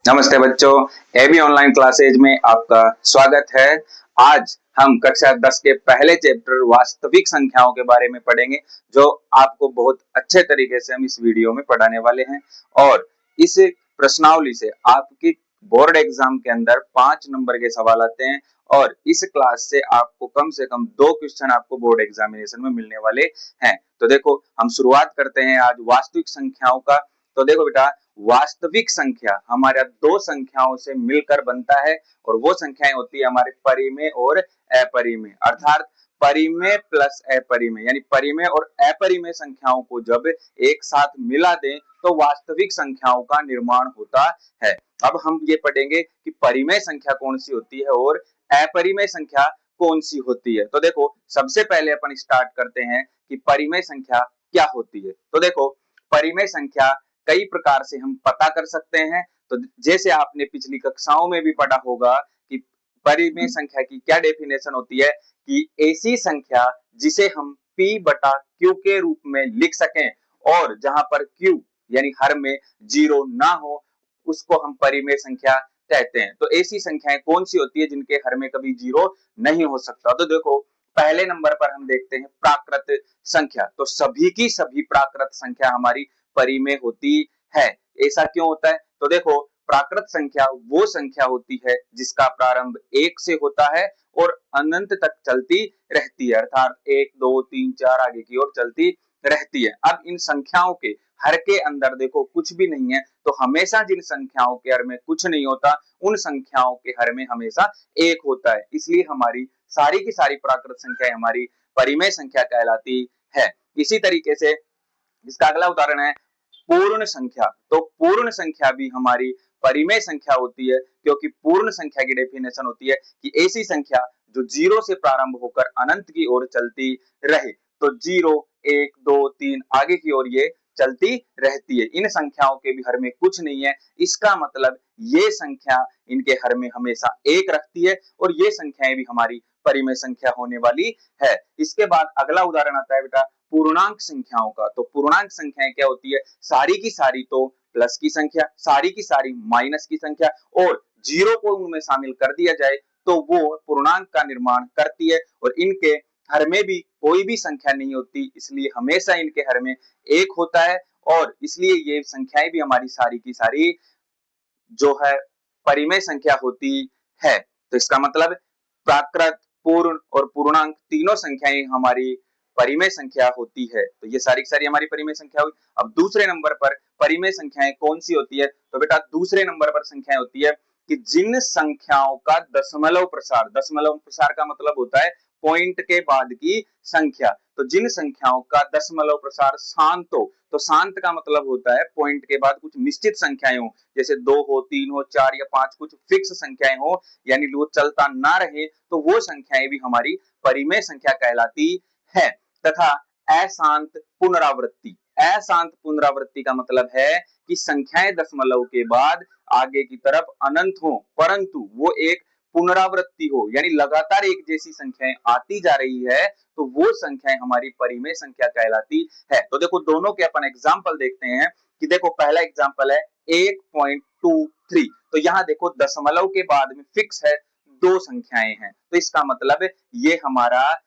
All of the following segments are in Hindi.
नमस्ते बच्चों, एबी ऑनलाइन क्लासेज में आपका स्वागत है। आज हम कक्षा 10 के पहले चैप्टर वास्तविक संख्याओं के बारे में पढ़ेंगे, जो आपको बहुत अच्छे तरीके से हम इस वीडियो में पढ़ाने वाले हैं। और इस प्रश्नावली से आपकी बोर्ड एग्जाम के अंदर 5 नंबर के सवाल आते हैं और इस क्लास से आपको कम से कम 2 क्वेश्चन आपको बोर्ड एग्जामिनेशन में मिलने वाले हैं। तो देखो, हम शुरुआत करते हैं आज वास्तविक संख्याओं का। तो देखो बेटा, वास्तविक संख्या हमारे दो संख्याओं से मिलकर बनता है और वो संख्याएं होती है हमारे परिमेय और अपरिमेय। अर्थात परिमेय प्लस अपरिमेय, यानी परिमेय और अपरिमेय संख्याओं को जब एक साथ मिला दें तो वास्तविक संख्याओं का निर्माण होता है। अब हम ये पढ़ेंगे कि परिमेय संख्या कौन सी होती है और अपरिमेय संख्या कौन सी होती है। तो देखो, सबसे पहले अपन स्टार्ट करते हैं कि परिमेय संख्या क्या होती है। तो देखो, परिमेय संख्या कई प्रकार से हम पता कर सकते हैं। तो जैसे आपने पिछली कक्षाओं में भी पढ़ा होगा कि परिमेय संख्या की क्या डेफिनेशन होती है कि ऐसी संख्या जिसे हम p बटा q के रूप में लिख सकें और जहां पर q यानी हर में जीरो ना हो, उसको हम परिमेय संख्या कहते हैं। तो ऐसी संख्याएं कौन सी होती है जिनके हर में कभी जीरो नहीं हो सकता। तो देखो, पहले नंबर पर हम देखते हैं प्राकृत संख्या। तो सभी की सभी प्राकृत संख्या हमारी परिमेय होती है। ऐसा क्यों होता है? तो देखो, प्राकृत संख्या वो संख्या होती है जिसका प्रारंभ 1 से होता है और अनंत तक चलती रहती है। अर्थात 1 2 3 4 आगे की ओर चलती रहती है। अब इन संख्याओं के हर के अंदर देखो कुछ भी नहीं है, तो हमेशा जिन संख्याओं के हर में कुछ नहीं होता, उन संख्याओं के हर में हमेशा 1 होता है। इसलिए हमारी सारी की सारी प्राकृत संख्याएं हमारी परिमेय संख्या कहलाती है। इसी तरीके से इसका अगला उदाहरण है पूर्ण संख्या। तो पूर्ण संख्या भी हमारी परिमेय संख्या होती है, क्योंकि पूर्ण संख्या की डेफिनेशन होती है कि ऐसी संख्या जो जीरो से प्रारंभ होकर अनंत की ओर चलती रहे। तो जीरो 1 2 3 आगे की ओर ये चलती रहती है। इन संख्याओं के भी हर में कुछ नहीं है, इसका मतलब ये संख्या इनके हर में हमेशा 1 रखती है और ये संख्याएं भी हमारी परिमेय संख्या होने वाली है। इसके बाद अगला उदाहरण आता है बेटा पूर्णांक संख्याओं का। तो पूर्णांक संख्याएं क्या होती है? सारी की सारी तो प्लस की संख्या, सारी की सारी माइनस की संख्या, और जीरो को उनमें शामिल कर दिया जाए तो वो पूर्णांक का निर्माण करती है। और इनके हर में भी कोई भी संख्या नहीं होती, इसलिए हमेशा इनके हर में 1 होता है और इसलिए ये संख्याएं भी हमारी सारी की सारी जो है परिमेय संख्या होती है। तो इसका मतलब प्राकृत, पूर्ण और पूर्णांक तीनों संख्याएं हमारी परिमेय संख्या होती है। तो ये सारी की सारी हमारी परिमेय संख्या हुई। अब दूसरे नंबर पर परिमेय संख्याएं कौन सी होती है? तो बेटा दूसरे नंबर पर संख्याएं होती है कि जिन संख्याओं का दशमलव प्रसार, दशमलव प्रसार का मतलब होता है पॉइंट के बाद की संख्या। तो जिन संख्याओं का दशमलव प्रसार शांत हो, तो शांत का मतलब होता है पॉइंट के बाद कुछ निश्चित संख्याएं हो, जैसे 2 हो 3 हो 4 या 5, कुछ फिक्स संख्याएं हो, यानी वो चलता ना रहे, तो वो संख्याएं भी हमारी परिमेय संख्या कहलाती है। तथा अशांत पुनरावृत्ति, अशांत पुनरावृत्ति का मतलब है कि संख्याएं दशमलव के बाद आगे की तरफ अनंत हो, परंतु वो एक पुनरावृत्ति हो, यानी लगातार एक जैसी संख्याएं आती जा रही है, तो वो संख्याएं हमारी परिमेय संख्या कहलाती है। तो देखो, दोनों के अपन एग्जाम्पल देखते हैं कि देखो, पहला एग्जाम्पल है 8.23। तो यहाँ देखो दशमलव के बाद में फिक्स है 2 संख्याएं हैं, तो इसका मतलब ये हमारा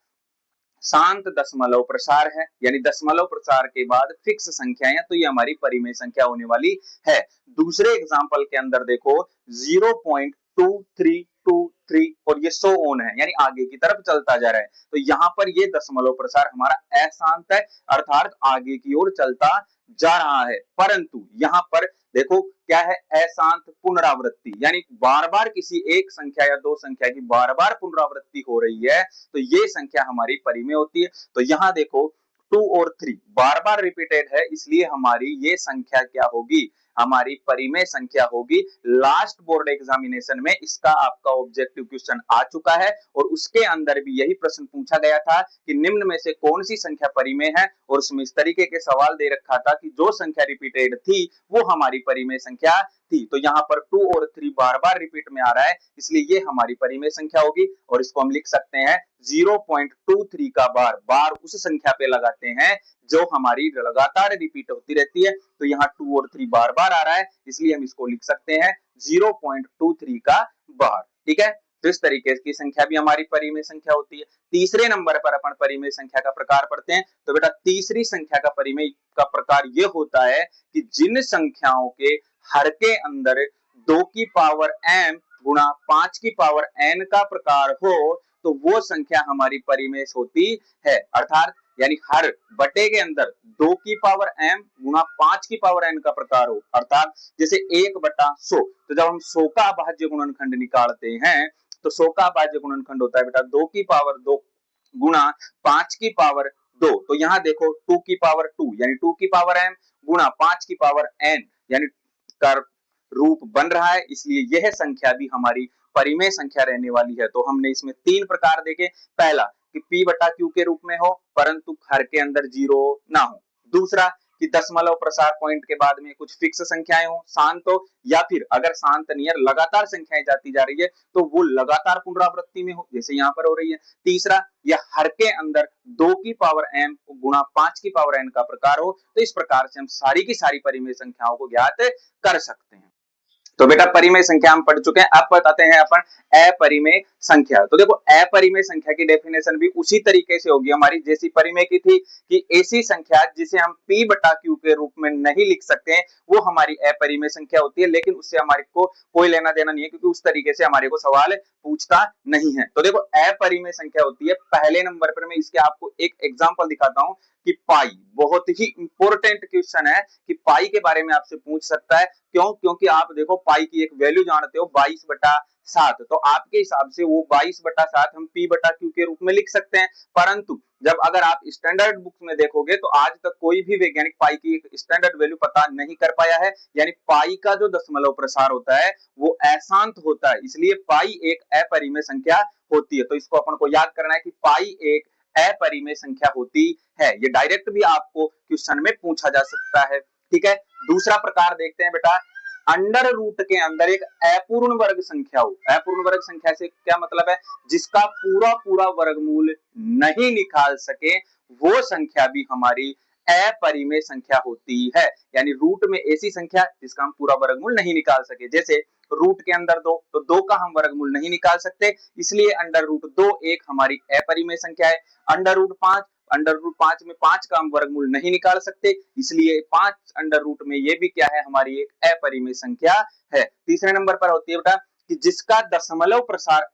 शांत दशमलव प्रसार है, यानी दशमलव प्रसार के बाद फिक्स संख्या है, तो ये हमारी परिमेय संख्या होने वाली है। दूसरे एग्जांपल के अंदर देखो 0.2323 और ये सो ऑन है, यानी आगे की तरफ चलता जा रहा है। तो यहाँ पर ये दशमलव प्रसार हमारा अशांत है, अर्थात आगे की ओर चलता जा रहा है। परंतु यहाँ पर देखो क्या है, अशांत पुनरावृत्ति, यानी बार बार किसी एक संख्या या 2 संख्या की बार बार पुनरावृत्ति हो रही है, तो ये संख्या हमारी परिमेय होती है। तो यहाँ देखो 2 और 3 बार बार रिपीटेड है, इसलिए हमारी ये संख्या क्या होगी? हमारी परिमेय संख्या होगी। लास्ट बोर्ड एग्जामिनेशन में इसका आपका ऑब्जेक्टिव क्वेश्चन आ चुका है और उसके अंदर भी यही प्रश्न पूछा गया था कि निम्न में से कौन सी संख्या परिमेय है, और उसमें इस तरीके के सवाल दे रखा था कि जो संख्या रिपीटेड थी वो हमारी परिमेय संख्या थी, तो यहाँ पर 2 और 3 बार बार रिपीट में आ रहा है, इसलिए ये हमारी परिमेय संख्या होगी और इसको हम लिख सकते हैं 0.23 का बार उस संख्या पे लगाते हैं जो हमारी लगातार रिपीट होती रहती है। तो यहाँ 2 और 3 बार बार आ रहा है, इसलिए हम इसको लिख सकते हैं 0.23 का बार। ठीक है, तो इस तरीके की संख्या भी हमारी परिमेय संख्या होती है। तीसरे नंबर पर अपन परिमेय संख्या का प्रकार पढ़ते हैं। तो बेटा तीसरी संख्या का परिमेय का प्रकार ये होता है कि जिन संख्याओं के हर के अंदर 2 की पावर m गुणा 5 की पावर n का प्रकार हो तो वो संख्या हमारी परिमेय होती है। अर्थात यानी हर बटे के अंदर 2 की पावर m गुणा 5 की पावर n का प्रकार हो, अर्थात जैसे 1/100। तो जब हम 100 का अभाज्य गुणनखंड निकालते हैं तो 100 का अभाज्य गुणनखंड होता है बेटा 2 की पावर 2 गुणा 5 की पावर 2। तो यहाँ देखो 2 की पावर 2 यानी 2 की पावर m गुणा 5 की पावर n यानी का रूप बन रहा है, इसलिए यह संख्या भी हमारी परिमेय संख्या रहने वाली है। तो हमने इसमें 3 प्रकार देखे। पहला कि p बटा q के रूप में हो परंतु हर के अंदर 0 ना हो। दूसरा कि दशमलव प्रसार पॉइंट के बाद में कुछ फिक्स संख्याएं हो, शांत हो, या फिर अगर शांत नहीं है लगातार संख्याएं जाती जा रही है तो वो लगातार पुनरावृत्ति में हो, जैसे यहाँ पर हो रही है। तीसरा या हर के अंदर 2 की पावर m गुणा 5 की पावर n का प्रकार हो। तो इस प्रकार से हम सारी की सारी परिमेय संख्याओं को ज्ञात कर सकते हैं। तो बेटा परिमेय संख्या हम पढ़ चुके हैं, अब बताते हैं अपन अपरिमेय संख्या। तो देखो अपरिमेय संख्या की डेफिनेशन भी उसी तरीके से होगी हमारी जैसी परिमेय की थी कि ऐसी संख्या जिसे हम p बटा q के रूप में नहीं लिख सकते हैं वो हमारी अपरिमेय संख्या होती है, लेकिन उससे हमारे को कोई लेना देना नहीं है क्योंकि उस तरीके से हमारे को सवाल पूछता नहीं है। तो देखो अपरिमेय संख्या होती है, पहले नंबर पर मैं इसके आपको एक एग्जाम्पल दिखाता हूं कि पाई, बहुत ही इंपॉर्टेंट क्वेश्चन है कि पाई के बारे में आपसे पूछ सकता है। क्यों? क्योंकि आप देखो पाई की एक वैल्यू जानते हो 22/7, तो आपके हिसाब से वो 22/7 हम p बटा q के रूप में लिख सकते हैं। परंतु जब अगर आप स्टैंडर्ड बुक में देखोगे तो आज तक कोई भी वैज्ञानिक पाई की एक स्टैंडर्ड वैल्यू पता नहीं कर पाया है, यानी पाई का जो दशमलव प्रसार होता है वो अशांत होता है, इसलिए पाई एक अपरिमेय संख्या होती है। तो इसको अपन को याद करना है कि पाई एक अपरिमेय संख्या होती है, ये डायरेक्ट भी आपको क्वेश्चन में पूछा जा सकता है। ठीक है, दूसरा प्रकार देखते हैं बेटा, अंडर रूट के अंदर एक अपूर्ण वर्ग संख्या हो। अपूर्ण वर्ग संख्या से क्या मतलब है? जिसका पूरा पूरा वर्गमूल नहीं निकाल सके वो संख्या भी हमारी अपरिमेय संख्या होती है। यानी रूट में ऐसी संख्या जिसका हम पूरा वर्गमूल नहीं निकाल सके, जैसे रूट के अंदर 2, तो 2 का हम वर्गमूल नहीं निकाल सकते, इसलिए अंडर रूट 2 एक हमारी अपरिमेय संख्या है। अंडर रूट 5 में 5 का हम वर्गमूल नहीं निकाल सकते, इसलिए 5 अंडर रूट में ये भी क्या है हमारी एक अपरिमेय संख्या है। तीसरे नंबर पर होती है बेटा कि जिसका दशमलव प्रसार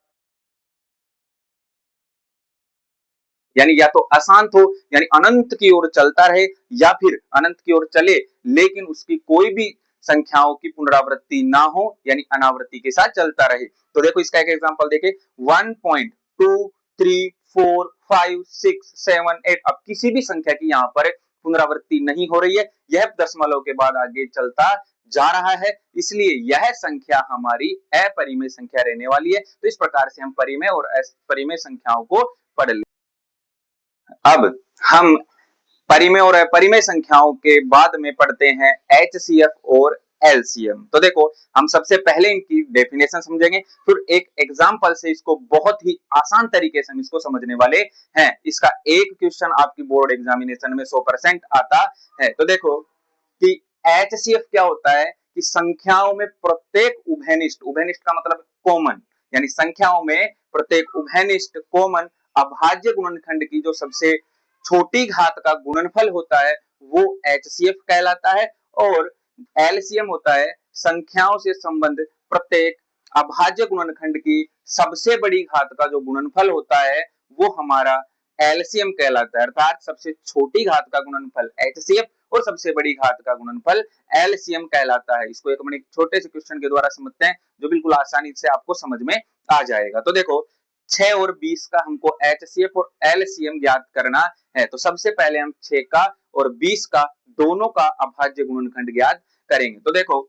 यानी या तो अशांत हो यानी अनंत की ओर चलता रहे, या फिर अनंत की ओर चले लेकिन उसकी कोई भी संख्याओं की पुनरावृत्ति ना हो यानी अनावृत्ति के साथ चलता रहे। तो देखो इसका एक एग्जांपल देखें, 1.2, 3, 4, 5, 6, 7, 8, अब किसी भी संख्या की यहाँ पर पुनरावृत्ति नहीं हो रही है, यह दशमलव के बाद आगे चलता जा रहा है, इसलिए यह संख्या हमारी अपरिमेय संख्या रहने वाली है। तो इस प्रकार से हम परिमेय और अपरिमेय संख्याओं को पढ़ लें। अब हम परिमेय और अपरिमेय संख्याओं के बाद में पढ़ते हैं HCF और LCM। तो देखो हम सबसे पहले इनकी डेफिनेशन समझेंगे, फिर एक एग्जांपल से इसको बहुत ही आसान तरीके से हम इसको समझने वाले हैं। इसका एक क्वेश्चन आपकी बोर्ड एग्जामिनेशन में 100% आता है। तो देखो कि HCF क्या होता है कि संख्याओं में प्रत्येक उभयनिष्ठ, उभयनिष्ठ का मतलब कॉमन, यानी संख्याओं में प्रत्येक उभयनिष्ठ कॉमन अभाज्य गुणनखंड की जो सबसे छोटी घात का गुणनफल होता है वो HCF कहलाता है। और LCM होता है संख्याओं से संबंधित प्रत्येक अभाज्य गुणनखंड की सबसे बड़ी घात का जो गुणनफल होता है वो हमारा LCM कहलाता है। अर्थात सबसे छोटी घात का गुणनफल HCF और सबसे बड़ी घात का गुणनफल LCM कहलाता है। इसको एक अपने छोटे से क्वेश्चन के द्वारा समझते हैं जो बिल्कुल आसानी से आपको समझ में आ जाएगा। तो देखो 6 और 20 का हमको HCF और LCM ज्ञात करना है, तो सबसे पहले हम 6 का और 20 का दोनों का अभाज्य गुणनखंड ज्ञात करेंगे। तो देखो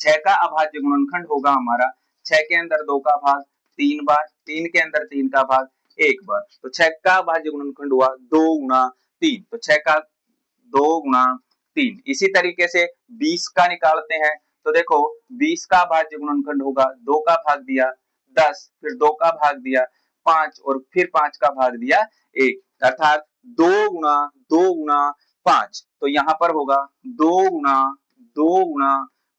6 का अभाज्य गुणनखंड होगा हमारा 6 के अंदर 2 का भाग 3 बार, 3 के अंदर 3 का भाग 1 बार, तो 6 का अभाज्य गुणनखंड हुआ 2 गुणा 3, तो 6 का 2 गुणा 3। इसी तरीके से 20 का निकालते हैं तो देखो 20 का अभाज्य गुणनखंड होगा, 2 का भाग दिया 10, फिर 2 का भाग दिया 5 और फिर 5 का भाग दिया 1, अर्थात 2 गुणा 2 गुणा 5। तो यहां पर होगा 2 गुणा 2 गुणा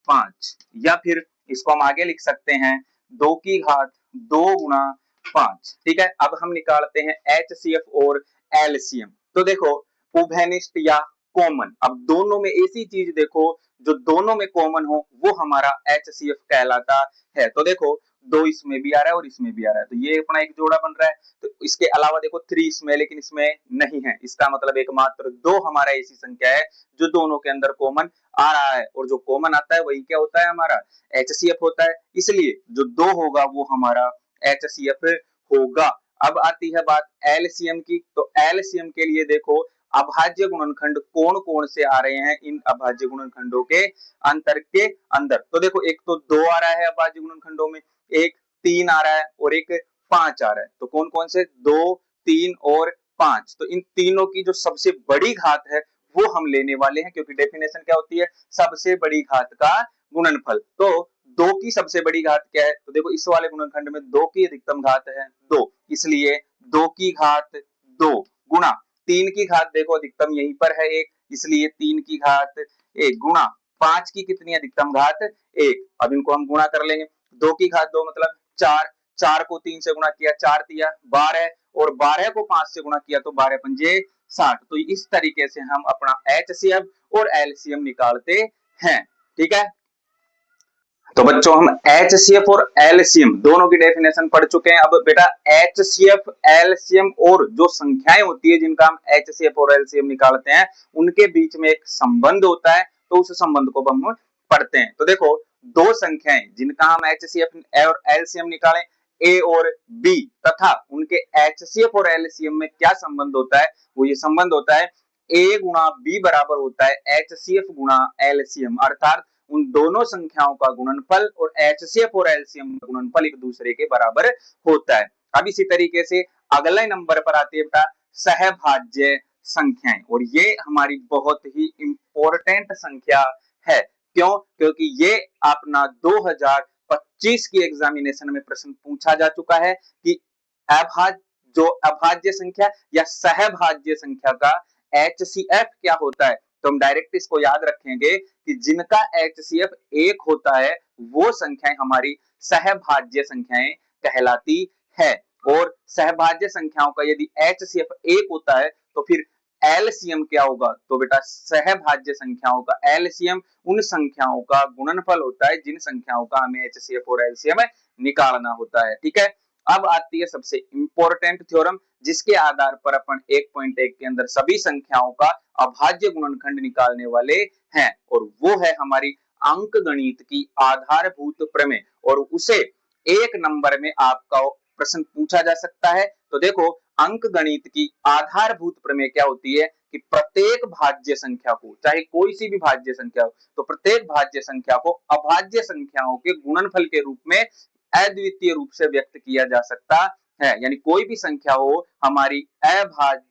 5, या फिर इसको हम आगे लिख सकते हैं 2 की घात 2 गुणा 5। ठीक है, अब हम निकालते हैं HCF और LCM। तो देखो उभयनिष्ठ या कॉमन, अब दोनों में ऐसी चीज देखो जो दोनों में कॉमन हो वो हमारा HCF कहलाता है। तो देखो 2 इसमें भी आ रहा है और इसमें भी आ रहा है, तो ये अपना एक जोड़ा बन रहा है। तो इसके अलावा देखो 3 इसमें, लेकिन इसमें नहीं है, इसका मतलब एकमात्र 2 हमारा ऐसी संख्या है जो दोनों के अंदर कॉमन आ रहा है, और जो कॉमन आता है वही क्या होता है, हमारा HCF होता है। इसलिए जो 2 होगा वो हमारा HCF होगा। अब आती है बात LCM की, तो LCM के लिए देखो अभाज्य गुणनखंड कौन कौन से आ रहे हैं इन अभाज्य गुणनखंडों के अंतर के अंदर। तो देखो एक तो 2 आ रहा है अभाज्य गुणनखंडों में, एक 3 आ रहा है और एक 5 आ रहा है। तो कौन कौन से, 2, 3 और 5। तो इन तीनों की जो सबसे बड़ी घात है वो हम लेने वाले हैं, क्योंकि डेफिनेशन क्या होती है, सबसे बड़ी घात का गुणनफल। तो 2 की सबसे बड़ी घात क्या है, तो देखो इस वाले गुणनखंड में 2 की अधिकतम घात है 2, इसलिए 2 की घात 2 गुणा 3 की घात देखो अधिकतम यहीं पर है 1, इसलिए 3 की घात 1 गुणा 5 की कितनी अधिकतम घात 1। अब इनको हम गुणा कर लेंगे, 2 की घात 2 मतलब 4, 4 को 3 से गुणा किया 4 तिया 12, और 12 को 5 से गुणा किया तो 12 पंजे 60। तो इस तरीके से हम अपना HCF और LCM निकालते हैं। ठीक है, तो बच्चों हम HCF और LCM दोनों की डेफिनेशन पढ़ चुके हैं। अब बेटा HCF, LCM और जो संख्याएं होती है जिनका हम HCF और LCM निकालते हैं उनके बीच में एक संबंध होता है, तो उस संबंध को हम पढ़ते हैं। तो देखो दो संख्याएं जिनका हम HCF और LCM निकालें, A और B, तथा उनके HCF और LCM में क्या संबंध होता है, वो ये संबंध होता है A गुणा B बराबर होता है HCF गुणा LCM, अर्थात उन दोनों संख्याओं का गुणनफल और HCF और LCM का गुणनफल एक दूसरे के बराबर होता है। अब इसी तरीके से अगले नंबर पर आती है बेटा सहभाज्य संख्याएं, और ये हमारी बहुत ही इंपॉर्टेंट संख्या है। क्यों, क्योंकि ये अपना 2025 की एग्जामिनेशन में प्रश्न पूछा जा चुका है कि अभाज्य संख्या या सहभाज्य संख्या का HCF क्या होता है। तो हम डायरेक्ट इसको याद रखेंगे कि जिनका HCF 1 होता है वो संख्याएं हमारी सहभाज्य संख्याएं कहलाती है, और सहभाज्य संख्याओं का यदि HCF 1 होता है तो फिर LCM क्या होगा, तो बेटा सहभाज्य संख्याओं का LCM उन संख्याओं का गुणनफल होता है जिन संख्याओं का हमें HCF और LCM निकालना होता है। ठीक है, अब आती है सबसे इंपॉर्टेंट थ्योरम, जिसके आधार पर अपन 1.1 के अंदर सभी संख्याओं का अभाज्य गुणनखंड निकालने वाले हैं, और वो है हमारी अंकगणित की आधारभूत प्रमेय, और उसे 1 नंबर में आपका प्रश्न पूछा जा सकता है। तो देखो अंकगणित की आधारभूत प्रमेय क्या होती है कि प्रत्येक भाज्य संख्या को, चाहे कोई सी भी भाज्य संख्या हो, तो प्रत्येक भाज्य संख्या को अभाज्य संख्याओं के गुणनफल के रूप में अद्वितीय रूप से व्यक्त किया जा सकता है। यानी कोई भी संख्या हो हमारी अभाज्य,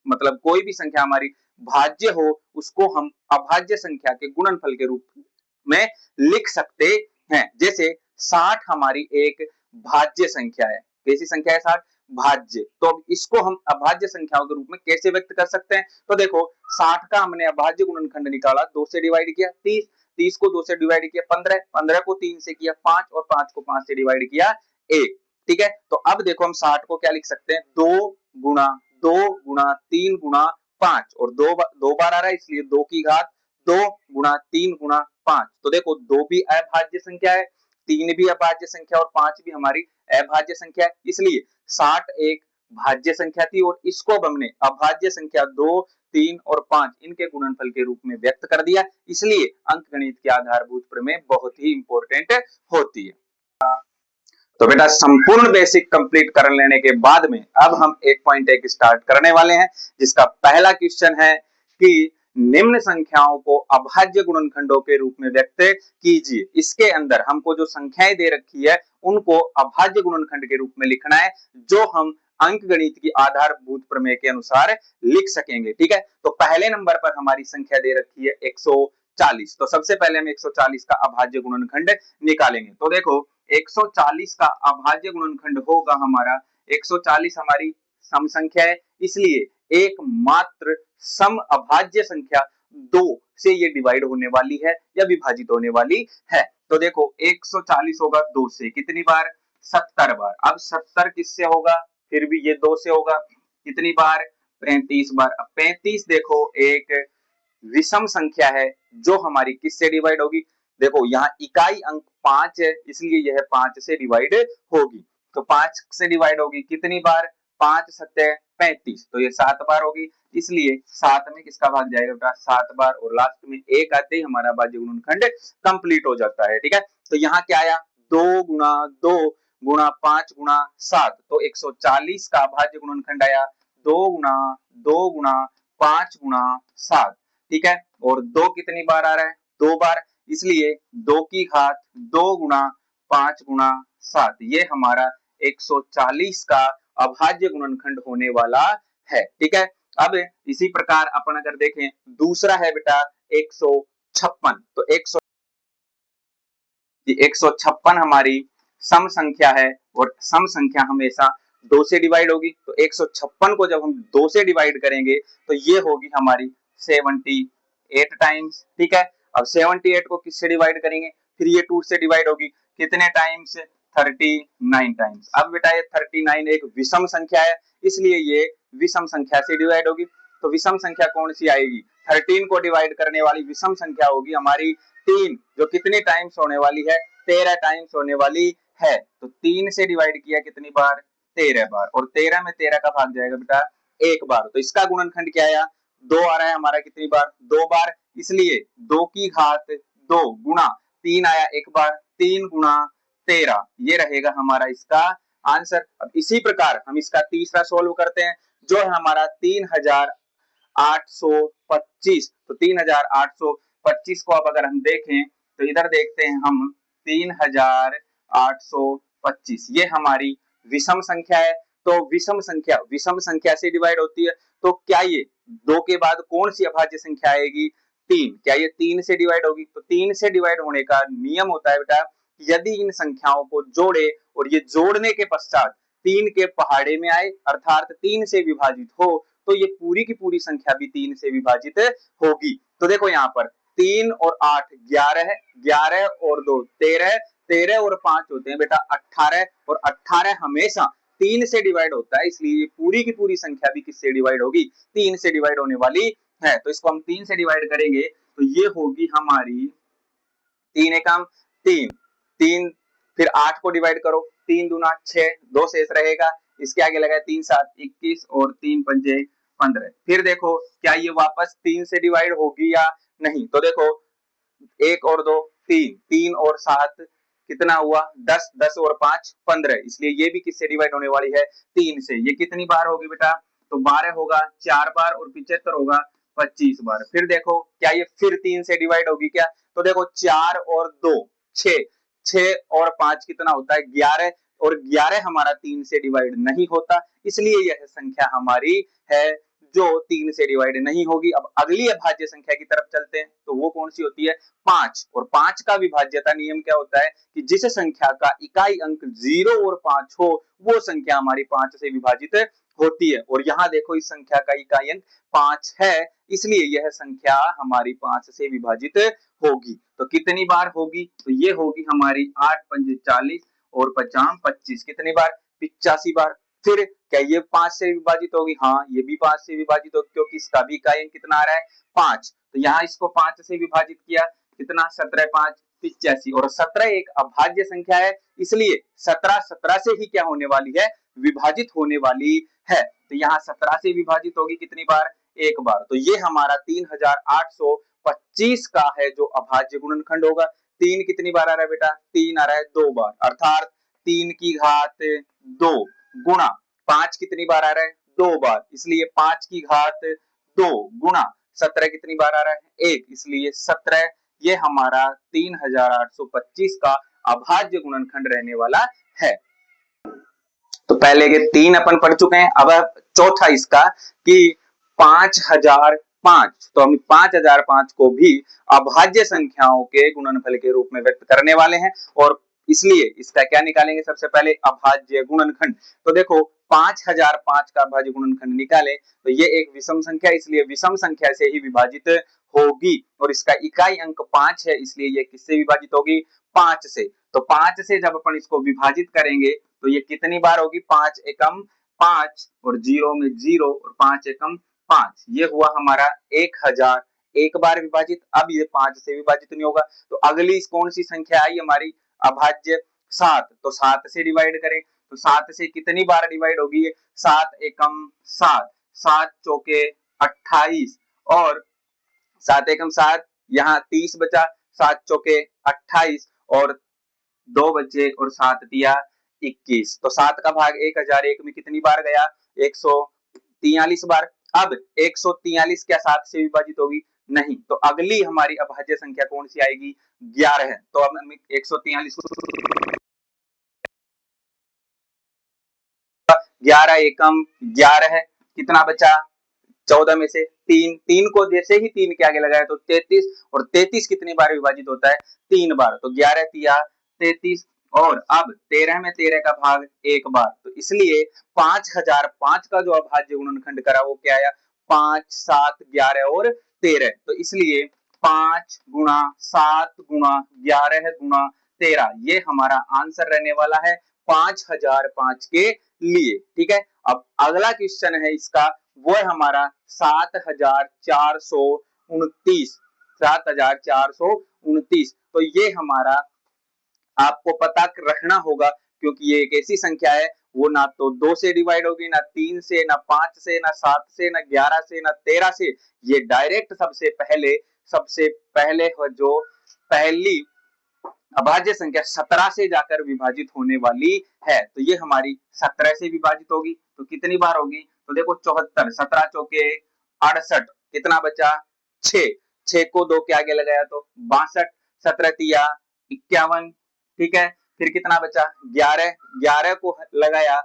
मतलब कोई भी संख्या हमारी भाज्य हो उसको हम अभाज्य संख्या के गुणनफल के रूप में लिख सकते हैं। जैसे 60 हमारी एक भाज्य संख्या है, कैसी संख्या है 60, भाज्य। तो अब इसको हम अभाज्य संख्याओं के रूप में कैसे व्यक्त कर सकते हैं, तो देखो 60 का हमने अभाज्य गुणनखंड निकाला, 2 से डिवाइड किया 30, 30 को 2 से डिवाइड किया 15, 15 को 3 से किया 5 और 5 को 5 से डिवाइड किया 1। ठीक है, तो अब देखो हम 60 को क्या लिख सकते हैं, 2 गुणा 2 गुणा 3 गुणा 5, और दो बार आ रहा है इसलिए 2 की घात 2 गुणा 3 गुणा 5। तो देखो 2 भी अभाज्य संख्या है, 3 भी अभाज्य संख्या और 5 भी हमारी अभाज्य संख्या है, इसलिए 60 एक भाज्य संख्या थी, और इसको हमने अभाज्य संख्या 2, 3 और 5 इनके गुणनफल के रूप में व्यक्त कर दिया। इसलिए अंकगणित की आधारभूत प्रमेय बहुत ही इंपॉर्टेंट होती है। तो बेटा संपूर्ण बेसिक कंप्लीट कर लेने के बाद में अब हम 1.1 स्टार्ट करने वाले हैं, जिसका पहला क्वेश्चन है कि निम्न संख्याओं को अभाज्य गुणनखंडों के रूप में व्यक्त कीजिए। इसके अंदर हमको जो संख्याएं दे रखी है उनको अभाज्य गुणनखंड के रूप में लिखना है, जो हम अंकगणित की आधारभूत प्रमेय के अनुसार लिख सकेंगे। ठीक है, तो पहले नंबर पर हमारी संख्या दे रखी है 140। तो सबसे पहले हम 140 का अभाज्य गुणनखंड निकालेंगे। तो देखो 140 का अभाज्य गुणनखंड होगा हमारा 140 हमारी सम संख्या है, इसलिए एकमात्र सम अभाज्य संख्या 2 से ये डिवाइड होने वाली है या विभाजित होने वाली है। तो देखो 140 होगा 2 से कितनी बार, 70 बार। अब 70 किससे होगा, फिर भी ये 2 से होगा, कितनी बार, 35 बार। अब 35 देखो एक विषम संख्या है जो हमारी किससे डिवाइड होगी, देखो यहाँ इकाई अंक 5 है, इसलिए यह 5 से डिवाइड होगी। तो 5 से डिवाइड होगी कितनी बार, 5 सत्ते 35, तो ये 7 बार होगी, इसलिए 7 में किसका भाग जाएगा बेटा, 7 बार, और लास्ट में 1 आते ही हमारा अभाज्य गुणनखंड कंप्लीट हो जाता है। ठीक है, तो यहाँ क्या आया, 2 गुणा 2 गुणा 5 गुणा 7, तो 140 का अभाज्य गुणनखंड आया 2 गुणा 2 गुणा 5 गुणा 7। ठीक है, और 2 कितनी बार आ रहा है, 2 बार, इसलिए 2 की घात 2 गुणा 5 गुणा 7, ये हमारा 140 का अभाज्य गुणनखंड होने वाला है। ठीक है, अब इसी प्रकार अपन अगर देखें दूसरा है बेटा 156, तो 156 हमारी सम संख्या है, और सम संख्या हमेशा 2 से डिवाइड होगी। तो 156 को जब हम 2 से डिवाइड करेंगे तो ये होगी हमारी 78 टाइम्स। ठीक है, अब 78 को किससे डिवाइड करेंगे, फिर ये 2 से डिवाइड होगी, कितने टाइम्स, 39 टाइम्स। अब बेटा ये 39 एक विषम संख्या है, इसलिए ये विषम संख्या से डिवाइड होगी। तो विषम संख्या कौन सी आएगी, 13 को डिवाइड करने वाली विषम संख्या होगी हमारी 3, जो कितने टाइम्स होने वाली है, 13 टाइम्स होने वाली है। तो 3 से डिवाइड किया कितनी बार, 13 बार, और 13 में 13 का भाग जाएगा बेटा 1 बार। तो इसका गुणनखंड क्या आया, 2 आ रहा है हमारा, कितनी बार, 2 बार, इसलिए 2 की घात 2 गुणा 3 आया 1 बार, 3 गुणा 13, ये रहेगा हमारा इसका आंसर। अब इसी प्रकार हम इसका तीसरा सोल्व करते हैं, जो है हमारा 3825। तो 3825 को अब अगर हम देखें तो इधर देखते हैं हम 3825, ये हमारी विषम संख्या है। तो विषम संख्या से डिवाइड होती है, तो क्या ये 2 के बाद कौन सी अभाज्य संख्या आएगी, 3, क्या ये 3 से डिवाइड होगी। तो 3 से डिवाइड होने का नियम होता है बेटा, यदि इन संख्याओं को जोड़े और ये जोड़ने के पश्चात 3 के पहाड़े में आए, अर्थात 3 से विभाजित हो, तो ये पूरी की पूरी संख्या भी 3 से विभाजित होगी। तो देखो यहाँ पर 3 और 8 11, 11 और 2 13, 13 और 5 होते हैं बेटा 18, और 18 हमेशा 3 से डिवाइड होता है, इसलिए पूरी की पूरी संख्या भी किससे डिवाइड होगी, 3 से डिवाइड होने वाली है। तो इसको हम 3 से डिवाइड करेंगे तो ये होगी हमारी 3 एकम 3, 3, फिर 8 को डिवाइड करो, 3 दूना 6, 2 शेष रहेगा, इसके आगे लगा 3 7 21 और 3 पंजे 15। फिर देखो क्या ये वापस 3 से डिवाइड होगी या नहीं, तो देखो 1 और 2 3, 3 और 7 कितना हुआ 10, 10 और 5 15, इसलिए ये भी किससे डिवाइड होने वाली है, 3 से। ये कितनी बार होगी बेटा, तो 12 होगा 4 बार, और 75 होगा 25 बार। फिर देखो क्या ये फिर 3 से डिवाइड होगी क्या, तो देखो 4 और 2 6, 6 और 5 कितना होता है 11, और 11 हमारा 3 से डिवाइड नहीं होता, इसलिए यह संख्या हमारी है जो 3 से डिवाइड नहीं होगी। अब अगली अभाज्य संख्या की तरफ चलते हैं, तो वो कौन सी होती है 5, और 5 का विभाज्यता नियम क्या होता है कि जिस संख्या का इकाई अंक 0 और 5 हो, वो संख्या हमारी 5 से विभाजित होती है। और यहाँ देखो इस संख्या का इकाई अंक 5 है, इसलिए यह संख्या हमारी 5 से विभाजित होगी। तो कितनी बार होगी, तो ये होगी हमारी 8 पंजे 40 और 50 25, कितनी बार 85 बार। फिर क्या ये 5 से विभाजित होगी, हाँ ये भी 5 से विभाजित होगी, क्योंकि इसका भी इकाई अंक कितना आ रहा है 5। तो यहाँ इसको 5 से विभाजित किया, कितना 17 5 85, और 17 एक अभाज्य संख्या है, इसलिए 17 17 से ही क्या होने वाली है, विभाजित होने वाली है। तो यहाँ 17 से विभाजित होगी कितनी बार, एक बार। तो ये हमारा 3825 का है जो अभाज्य गुणनखंड होगा। 3 कितनी बार आ रहा है बेटा, 3 आ रहा है 2 बार, अर्थात 3 की घात 2 गुणा 5 कितनी बार आ रहा है 2 बार, इसलिए 5 की घात 2 गुणा 17 कितनी बार आ रहा है 1, इसलिए 17, ये हमारा 3825 का अभाज्य गुणनखंड रहने वाला है। तो पहले के 3 अपन पढ़ चुके हैं, अब चौथा इसका कि 5000 5। तो हम 5005 को भी अभाज्य संख्याओं के गुणनफल के रूप में व्यक्त करने वाले हैं और इसलिए इसका क्या निकालेंगे, सबसे पहले अभाज्य गुणनखंड। तो देखो 5005 का अभाज्य गुणनखंड निकाले तो ये एक विषम संख्या, इसलिए विषम संख्या से ही विभाजित होगी और इसका इकाई अंक 5 है, इसलिए ये किससे विभाजित होगी, 5 से। तो 5 से जब अपन इसको विभाजित करेंगे तो ये कितनी बार होगी, 5 एकम 5 और 0 में 0 और 5 एकम 5, ये हुआ हमारा 1000 एक बार विभाजित। अब ये 5 से विभाजित नहीं होगा तो अगली कौन सी संख्या आई हमारी अभाज्य, 7। तो 7 से डिवाइड करें तो 7 से कितनी बार डिवाइड होगी, 7 एकम 7, 7 चौके 28 और 7 एकम 7, यहाँ 30 बचा, 7 चौके 28 और 2 बचे और 7 दिया 21। तो 7 का भाग 1001 में कितनी बार गया, 143 बार। अब 143 क्या 7 से विभाजित होगी, नहीं। तो अगली हमारी अभाज्य संख्या कौन सी आएगी, 11 है। तो अब हम 143 को 11 एकम 11 है, कितना बचा, 14 में से 3, 3 को जैसे ही 3 के आगे लगाया तो 33 और 33 कितनी बार विभाजित होता है, 3 बार। तो 11 तिया 33 और अब 13 में 13 का भाग 1 बार। तो इसलिए 5005 का जो अभाज्य गुणनखंड करा वो क्या आया, 5, 7, 11 और 13। तो इसलिए 5 गुणा 7 गुणा 11 गुणा 13 ये हमारा आंसर रहने वाला है 5005 के लिए। ठीक है, अब अगला क्वेश्चन है इसका, वो है हमारा 7429, 7429। तो ये हमारा आपको पता रखना होगा क्योंकि ये एक ऐसी संख्या है वो ना तो 2 से डिवाइड होगी, ना 3 से, ना 5 से, ना 7 से, ना 11 से, ना 13 से। ये डायरेक्ट सबसे पहले जो पहली अभाज्य संख्या 17 से जाकर विभाजित होने वाली है। तो ये हमारी 17 से विभाजित होगी तो कितनी बार होगी, तो देखो 74, 17 चौके 68, कितना बचा 6, 6 को 2 के आगे लगाया तो 62, 17 तिया 51। ठीक है, फिर कितना बचा 11, 11 को लगाया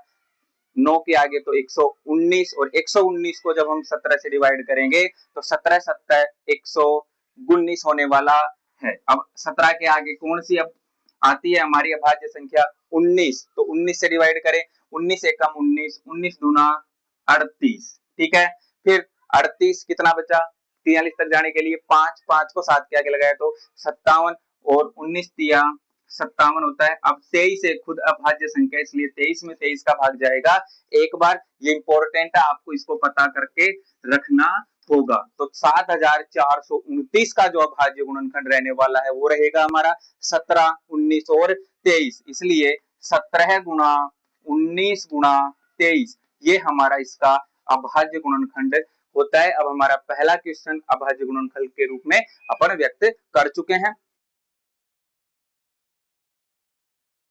9 के आगे तो 119 और 119 को जब हम 17 से डिवाइड करेंगे तो 17 7 119 होने वाला है। अब 17 के आगे कौन सी अब आती है हमारी अभाज्य संख्या, 19। तो 19 से डिवाइड करें, 19 एकम 19, 19 दूना 38। ठीक है, फिर 38 कितना बचा, 43 तक जाने के लिए 5, 5 को 7 के आगे लगाया तो 57 और 19 तिया 57 होता है। अब 23 एक खुद अभाज्य संख्या, इसलिए 23 में 23 का भाग जाएगा एक बार। ये इंपॉर्टेंट है, आपको इसको पता करके रखना होगा। तो 7429 का जो अभाज्य गुणनखंड रहने वाला है वो रहेगा हमारा 17, 19 और 23। इसलिए 17 गुणा 19 गुणा 23 ये हमारा इसका अभाज्य गुणनखंड होता है। अब हमारा पहला क्वेश्चन अभाज्य गुणनखंड के रूप में अपन व्यक्त कर चुके हैं।